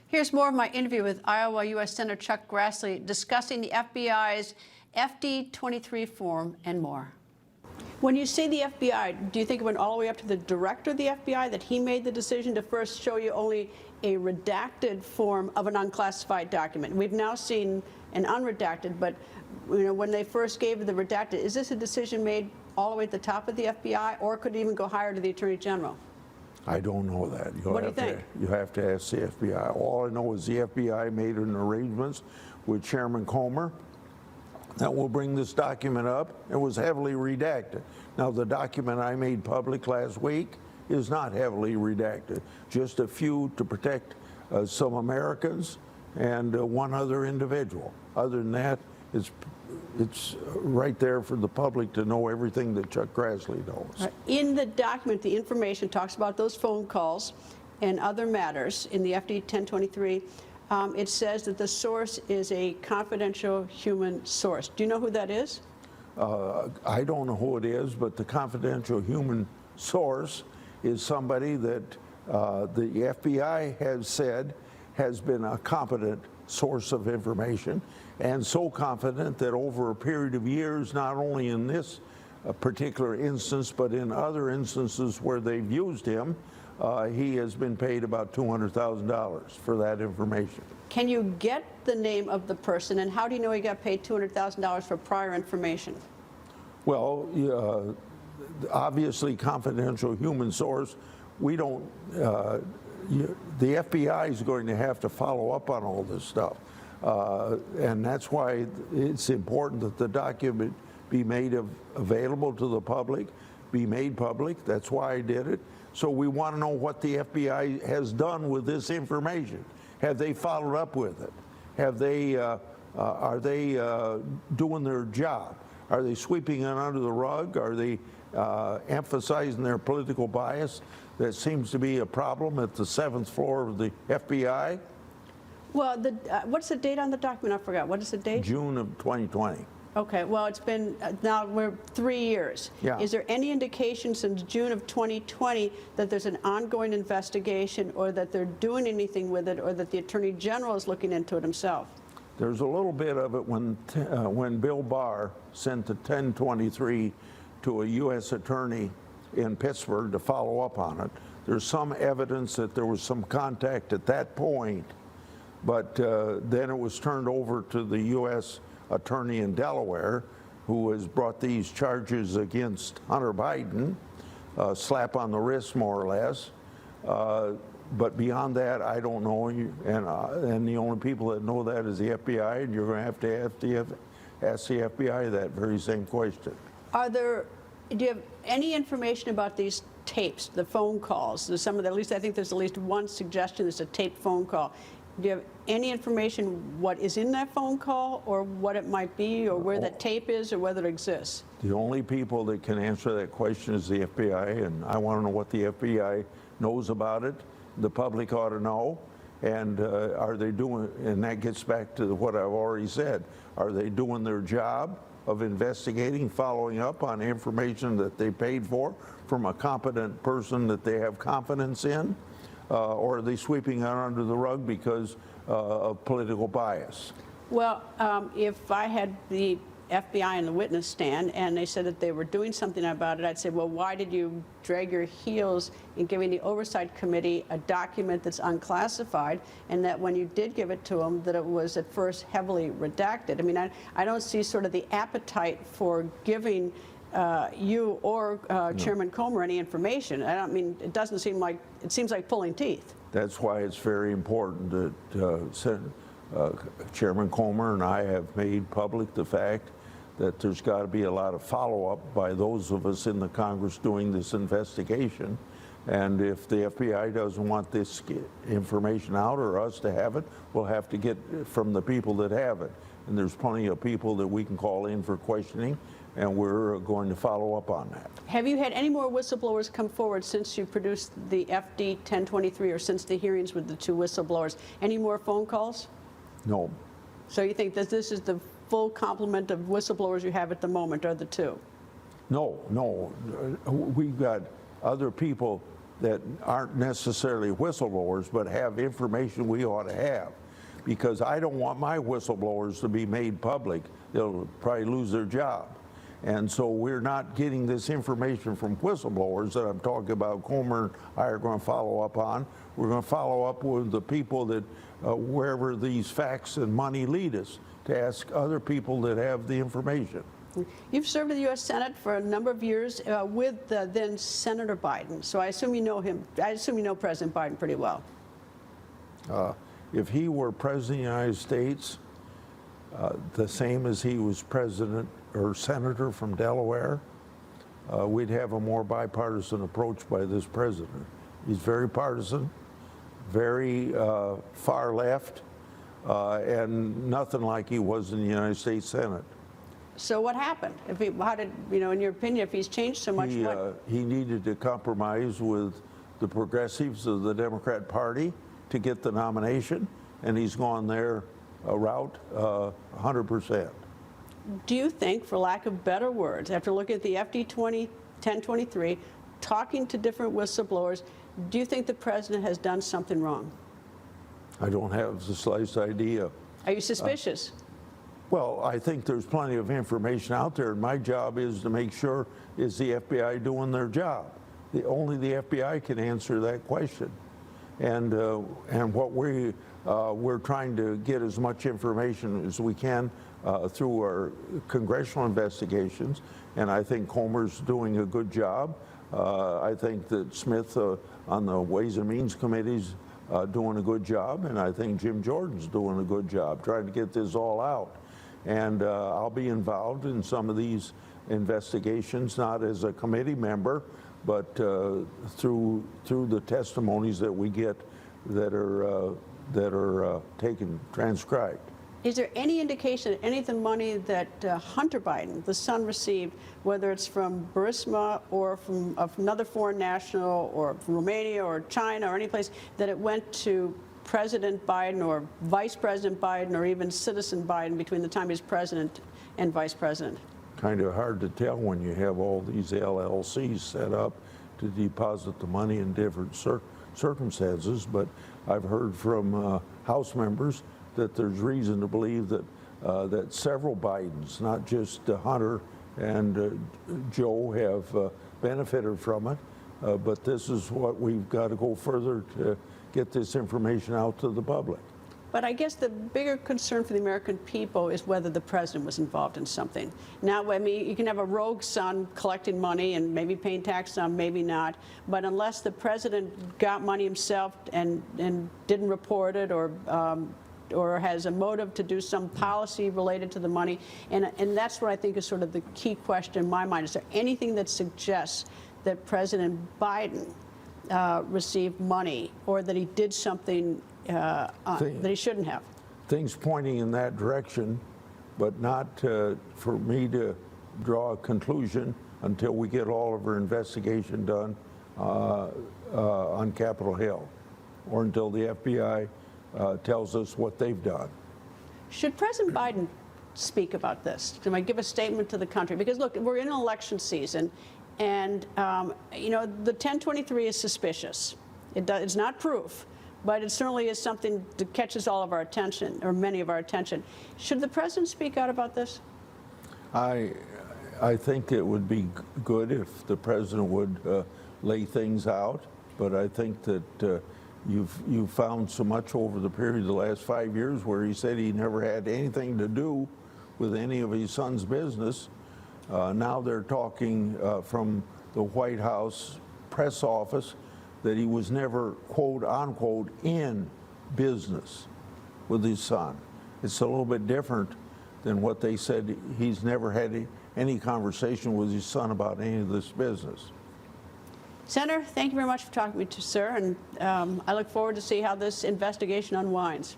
Here's more of my interview with Iowa U.S. Senator Chuck Grassley discussing the FBI's FD-23 form and more. When you say the FBI, do you think it went all the way up to the director of the FBI, that he made the decision to first show you only a redacted form of an unclassified document? We've now seen an unredacted, but when they first gave the redacted, is this a decision made all the way at the top of the FBI, or could it even go higher to the Attorney General? I don't know that. What do you think? You have to ask the FBI. All I know is the FBI made an arrangement with Chairman Comer that will bring this document up. It was heavily redacted. Now, the document I made public last week is not heavily redacted, just a few to protect some Americans and one other individual. Other than that, it's right there for the public to know everything that Chuck Grassley knows. In the document, the information talks about those phone calls and other matters in the FD 1023. It says that the source is a confidential human source. Do you know who that is? I don't know who it is, but the confidential human source is somebody that the FBI has said has been a competent source of information, and so confident that over a period of years, not only in this particular instance, but in other instances where they've used him, he has been paid about $200,000 for that information. Can you get the name of the person, and how do you know he got paid $200,000 for prior information? Well, obviously confidential human source, we don't, the FBI is going to have to follow up on all this stuff. And that's why it's important that the document be made available to the public, be made public. That's why I did it. So we want to know what the FBI has done with this information. Have they followed up with it? Have they, are they doing their job? Are they sweeping it under the rug? Are they emphasizing their political bias? That seems to be a problem at the 7th floor of the FBI. Well, what's the date on the document? I forgot. What is the date? June of 2020. Okay, well, it's been, now we're 3 years. Yeah. Is there any indication since June of 2020 that there's an ongoing investigation, or that they're doing anything with it, or that the Attorney General is looking into it himself? There's a little bit of it when Bill Barr sent the 1023 to a U.S. attorney in Pittsburgh to follow up on it. There's some evidence that there was some contact at that point, but then it was turned over to the U.S. attorney in Delaware, who has brought these charges against Hunter Biden, slap on the wrist more or less. But beyond that, I don't know, and the only people that know that is the FBI, and you're going to have to ask the FBI that very same question. Do you have any information about these tapes, the phone calls? There's some of the, at least I think there's at least one suggestion there's a taped phone call. Do you have any information what is in that phone call, or what it might be, or where that tape is, or whether it exists? The only people that can answer that question is the FBI, and I want to know what the FBI knows about it. The public ought to know. And are they doing, and that gets back to what I've already said, are they doing their job of investigating, following up on information that they paid for from a competent person that they have confidence in? Or are they sweeping it under the rug because of political bias? Well, if I had the FBI in the witness stand and they said that they were doing something about it, I'd say, well, why did you drag your heels in giving the Oversight Committee a document that's unclassified, and that when you did give it to them, that it was at first heavily redacted? I mean, I don't see sort of the appetite for giving you or Chairman Comer any information. I don't mean, it doesn't seem like, it seems like pulling teeth. That's why it's very important that Chairman Comer and I have made public the fact that there's got to be a lot of follow-up by those of us in the Congress doing this investigation. And if the FBI doesn't want this information out, or us to have it, we'll have to get it from the people that have it. And there's plenty of people that we can call in for questioning, and we're going to follow up on that. Have you had any more whistleblowers come forward since you produced the FD 1023, or since the hearings with the two whistleblowers? Any more phone calls? No. So you think that this is the full complement of whistleblowers you have at the moment, or the two? No, no. We've got other people. that aren't necessarily whistleblowers, but have information we ought to have. Because I don't want my whistleblowers to be made public. They'll probably lose their job. And so we're not getting this information from whistleblowers that I'm talking about. Comer and I are going to follow up on. We're going to follow up with the people that, wherever these facts and money lead us, to ask other people that have the information. You've served in the U.S. Senate for a number of years with then Senator Biden, so I assume you know him. I assume you know President Biden pretty well. If he were president of the United States, the same as he was president or senator from Delaware, we'd have a more bipartisan approach by this president. He's very partisan, very far left, and nothing like he was in the United States Senate. So what happened? How did, in your opinion, if he's changed so much, He needed to compromise with the progressives of the Democrat Party to get the nomination, and he's gone their route 100%. Do you think, for lack of better words, after looking at the FD 1023, talking to different whistleblowers, do you think the president has done something wrong? I don't have the slightest idea. Are you suspicious? Well, I think there's plenty of information out there, and my job is to make sure, is the FBI doing their job? Only the FBI can answer that question. And what we're trying to get as much information as we can through our congressional investigations, and I think Comer's doing a good job. I think that Smith on the Ways and Means Committee's doing a good job, and I think Jim Jordan's doing a good job trying to get this all out. And I'll be involved in some of these investigations, not as a committee member, but through the testimonies that we get that are taken, transcribed. Is there any indication that any of the money that Hunter Biden, the son, received, whether it's from Burisma or from another foreign national or from Romania or China or any place, that it went to President Biden or Vice President Biden or even Citizen Biden between the time he's president and vice president? Kind of hard to tell when you have all these LLCs set up to deposit the money in different circumstances, but I've heard from House members that there's reason to believe that that several Bidens, not just Hunter and Joe, have benefited from it, but this is what we've got to go further to get this information out to the public. But I guess the bigger concern for the American people is whether the president was involved in something. Now, I mean, you can have a rogue son collecting money and maybe paying taxes on, maybe not. But unless the president got money himself and didn't report it or has a motive to do some policy related to the money, and that's what I think is sort of the key question in my mind. Is there anything that suggests that President Biden received money or that he did something that he shouldn't have? Things pointing in that direction, but not for me to draw a conclusion until we get all of our investigation done on Capitol Hill, or until the FBI tells us what they've done. Should President Biden speak about this? Can I give a statement to the country? Because look, we're in an election season, and the 1023 is suspicious. It's not proof, but it certainly is something that catches all of our attention, or many of our attention. Should the president speak out about this? I think it would be good if the president would lay things out, but I think that you've found so much over the period of the last 5 years where he said he never had anything to do with any of his son's business. Now they're talking from the White House press office that he was never, quote unquote, in business with his son. It's a little bit different than what they said. He's never had any conversation with his son about any of this business. Senator, thank you very much for talking to me, sir, and I look forward to see how this investigation unwinds.